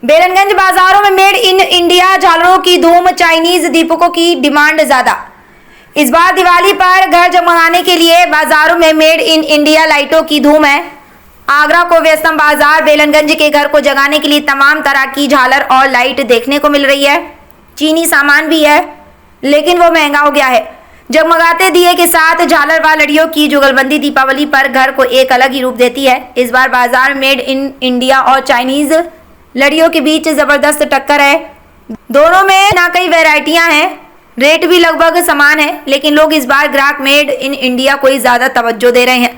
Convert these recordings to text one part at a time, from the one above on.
बेलनगंज बाजारों में made in India झालरों की धूम, चाइनीज दीपकों की डिमांड ज्यादा। इस बार दिवाली पर घर जगमगाने के लिए बाजारों में मेड इन इंडिया लाइटों की धूम है। आगरा को व्यस्तम बाजार बेलनगंज के घर को जगाने के लिए तमाम तरह की झालर और लाइट देखने को मिल रही है। चीनी सामान भी है, लेकिन वो महंगा हो गया है। जगमगाते दिए के साथ झालर व लड़ियों की जुगलबंदी दीपावली पर घर को एक अलग ही रूप देती है। इस बार बाजार मेड इन इंडिया और चाइनीज लड़ियों के बीच जबरदस्त टक्कर है। दोनों में ना कई वैरायटियां हैं, रेट भी लगभग समान है, लेकिन लोग इस बार ग्राहक मेड इन इंडिया को ही ज्यादा तवज्जो दे रहे हैं।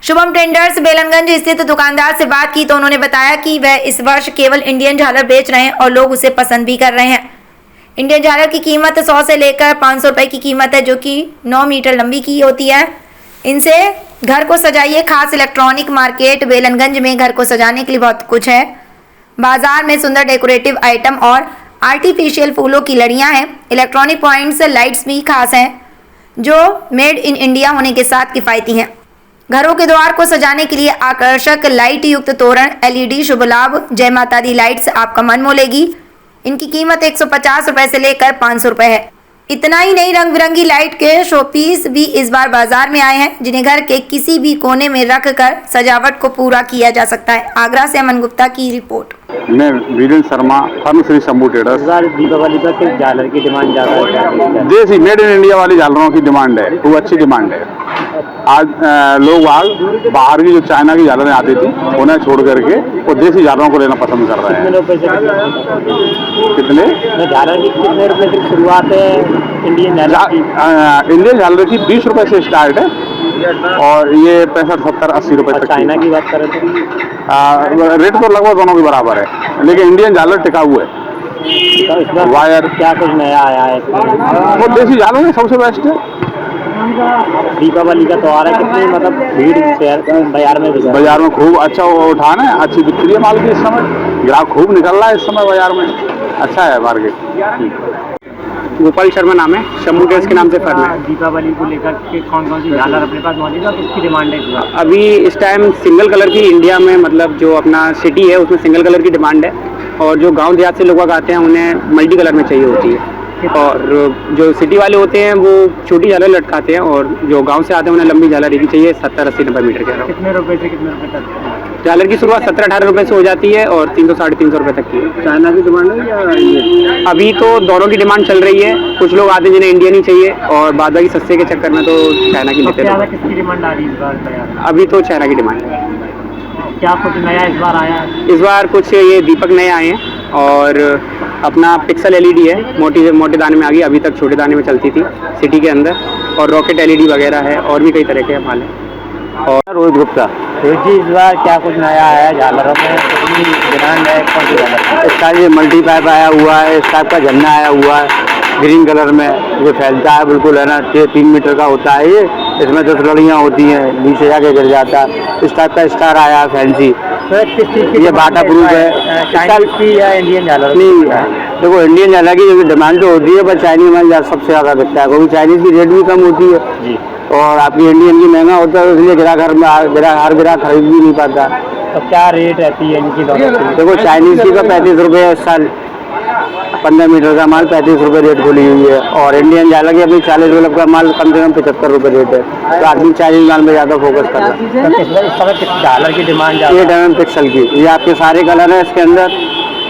शुभम ट्रेडर्स बेलनगंज स्थित दुकानदार से बात की तो उन्होंने बताया कि वह इस वर्ष केवल इंडियन झालर बेच रहे हैं और लोग उसे पसंद भी कर रहे हैं। इंडियन झालर की कीमत 100 से लेकर 500 रुपए की कीमत है, जो कि 9 मीटर लंबी की होती है। इनसे घर को सजाइए। खास इलेक्ट्रॉनिक मार्केट बेलनगंज में घर को सजाने के लिए बहुत कुछ है। बाजार में सुंदर डेकोरेटिव आइटम और आर्टिफिशियल फूलों की लड़ियां हैं। इलेक्ट्रॉनिक पॉइंट्स, लाइट्स भी खास हैं, जो मेड इन इंडिया होने के साथ किफ़ायती हैं। घरों के द्वार को सजाने के लिए आकर्षक लाइट युक्त तोरण, LED शुभ लाभ, जय माता दी लाइट्स आपका मन मोलेगी। इनकी कीमत 150 रुपए से लेकर 500 रुपए है। इतना ही नहीं, रंग बिरंगी लाइट के शोपीस भी इस बार बाजार में आए हैं, जिन्हें घर के किसी भी कोने में रख कर सजावट को पूरा किया जा सकता है। आगरा से अमन गुप्ता की रिपोर्ट। मैं वीरेंद्र शर्मा, फार्मेसी शंभू ट्रेडर्स। दीपावली पर किस झालर की डिमांड ज़्यादा है? देसी मेड इन इंडिया वाली झालरों की डिमांड है, वो अच्छी डिमांड है। आज लोग बाहर की जो चाइना की झालरें आती थी उन्हें छोड़ करके वो देसी झालरों को लेना पसंद कर रहे हैं। कितने रुपए से कितने झालर की कितने रुपए से शुरुआत है? इंडियन झालर की 20 रुपए से स्टार्ट है और ये 65, 70, 80 रुपए तक। चाइना की बात करें तो रेट तो लगभग दोनों के बराबर है, लेकिन इंडियन झालर टिकाऊ है। तो इसमें वायर क्या कुछ नया आया है? वो देसी झालर है, सबसे बेस्ट है। दीपावली का त्योहार है, कितनी मतलब भीड़ शहर बाजार में खूब अच्छा उठान है, अच्छी बिक्री है माल की। इस समय ग्राहक खूब निकल रहा है इस समय बाजार में, अच्छा है मार्केट। गोपाल शर्मा नाम है, शंभू ट्रेडर्स के नाम से फर्म है। दीपावली को लेकर के कौन कौन सी झालर अपने पास मौजूद है और किसकी डिमांड है इस बार? अभी इस टाइम सिंगल कलर की इंडिया में, मतलब जो अपना सिटी है उसमें सिंगल कलर की डिमांड है, और जो गांव देहात से लोग आते हैं उन्हें मल्टी कलर में चाहिए होती है। और जो सिटी वाले होते हैं वो छोटी झालर लटकाते हैं, और जो गांव से आते हैं उन्हें लंबी झालर एक ही चाहिए, 70, 80, 90 मीटर के। कितने रुपए से कितने रुपए तक? झालर की शुरुआत 17, 18 रुपए से हो जाती है और 300, 350 रुपए तक की। चाइना की डिमांड है या इंडियन? अभी तो दोनों की डिमांड चल रही है। कुछ लोग आते हैं जिन्हें इंडियन ही चाहिए, और बाद बाकी सस्ते के चक्कर में तो चाइना की लेते हैं। किसकी डिमांड आ रही है इस बार? अभी तो चाइना की डिमांड है। क्या कुछ नया इस बार आया है? इस बार कुछ ये दीपक नए आए हैं, और अपना पिक्सल LED है, मोटे दाने में आ गई, अभी तक छोटे दाने में चलती थी सिटी के अंदर, और रॉकेट LED वगैरह है, और भी कई तरह के माल है। और रोहित गुप्ता। रोहित जी, इस बार क्या कुछ नया आया है झालरों में? कितनी डिमांड है? कौन सी झालर? इसका ये मल्टी पाइप आया हुआ है, इस टाइप का झंडा आया हुआ है ग्रीन कलर में, ये फैलता है बिल्कुल, है ना, 3 मीटर का होता है ये। इसमें 10 लड़ियाँ होती हैं, नीचे जाके गिर जाता है। इस टाइप का स्टार आया है फैंसी, ये बाटा प्रूफ है। चाइनीज की या इंडियन झालर? नहीं, देखो इंडियन झालर की डिमांड तो होती है, पर चाइनीज माल सबसे ज़्यादा बिकता है, क्योंकि चाइनीज की रेट भी कम होती है जी, और आपकी इंडियन की महंगा होता है, इसलिए ग्राहक हर ग्राहक खरीद भी नहीं पाता। तो क्या रेट रहती है इनकी? देखो चाइनीज की तो 35 रुपये साल, 15 मीटर का माल 35 रुपये रेट खुली हुई है, और इंडियन झालर की अपनी 40 रुपये का माल कम से कम 75 रुपये रेट है। तो आदमी चाइनीज माल में ज़्यादा फोकस कर रहा है। तो इस समय किस झालर की डिमांड? 8 mm पिक्सल की, ये आपके सारे कलर है इसके अंदर,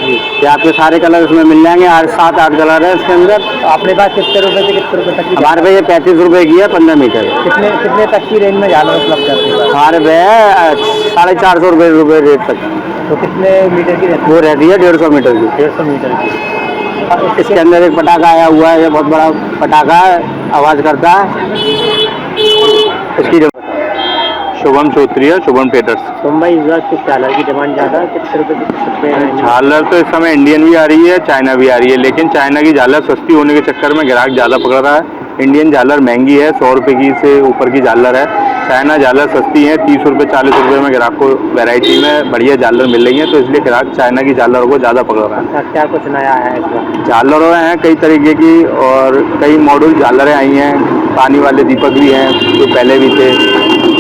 ये आपके सारे कलर इसमें मिल जाएंगे। 7-8 कलर है इसके अंदर। तो अपने पास कितने रुपए से कितने रुपए तक की? हमारे पे ये 35 रुपये की है, 15 मीटर। कितने तक की रेंज में झालर उपलब्ध करते हैं? हमारे पे 450 रुपये रेट तक। तो कितने मीटर की रहती है? वो रहती है 150 मीटर की। 150 मीटर की। इसके अंदर एक पटाखा आया हुआ है, ये बहुत बड़ा पटाखा है, आवाज़ करता है। इसकी शुभम चौधरी, शुभम ट्रेडर्स। तो भाई इस बार किस झालर की डिमांड ज़्यादा है? कितने रुपए से कितने रुपए? झालर तो इस समय इंडियन भी आ रही है, चाइना भी आ रही है, लेकिन चाइना की झालर सस्ती होने के चक्कर में ग्राहक ज़्यादा पकड़ रहा है। इंडियन झालर महंगी है, 100 रुपये की से ऊपर की झालर है। चाइना झालर सस्ती है, 30 रुपये 40 रुपये में ग्राहक को वैरायटी में बढ़िया झालर मिल रही है, तो इसलिए ग्राहक चाइना की झालर को ज़्यादा पकड़ रहा है। क्या कुछ नया है इस बार? झालरें हैं कई तरीके की, और कई मॉडल झालरें आई हैं। पानी वाले दीपक भी हैं जो पहले भी थे,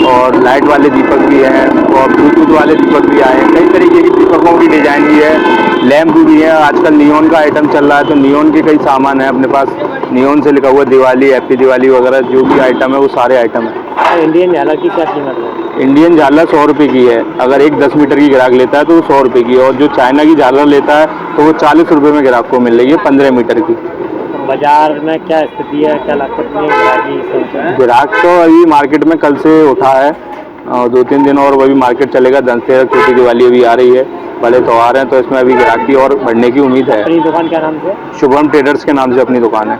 और लाइट वाले दीपक भी हैं, और ब्लूटूथ वाले दीपक भी आए हैं। कई तरीके की दीपकों की डिजाइन भी है। लैंप भी है, आजकल नियॉन का आइटम चल रहा है तो नियॉन के कई सामान है अपने पास। नियॉन से लिखा हुआ दिवाली, हैप्पी दिवाली वगैरह जो भी आइटम है वो सारे आइटम है। इंडियन झालर की क्या कीमत है? इंडियन झालर 100 रुपये की है, अगर एक 10 मीटर की ग्राहक लेता है तो वो 100 रुपये की है, और जो चाइना की झालर लेता है तो वो 40 रुपये में ग्राहक को मिल रही है 15 मीटर की। बाजार में क्या स्थिति है, क्या लगता है? ग्राहक तो अभी मार्केट में कल से उठा है और 2-3 दिन और अभी मार्केट चलेगा। धनतेरस, छोटी दिवाली अभी आ रही है, बड़े त्यौहार हैं तो इसमें अभी ग्राहकी और बढ़ने की उम्मीद है। अपनी दुकान क्या नाम से? शुभम ट्रेडर्स के नाम से अपनी दुकान है।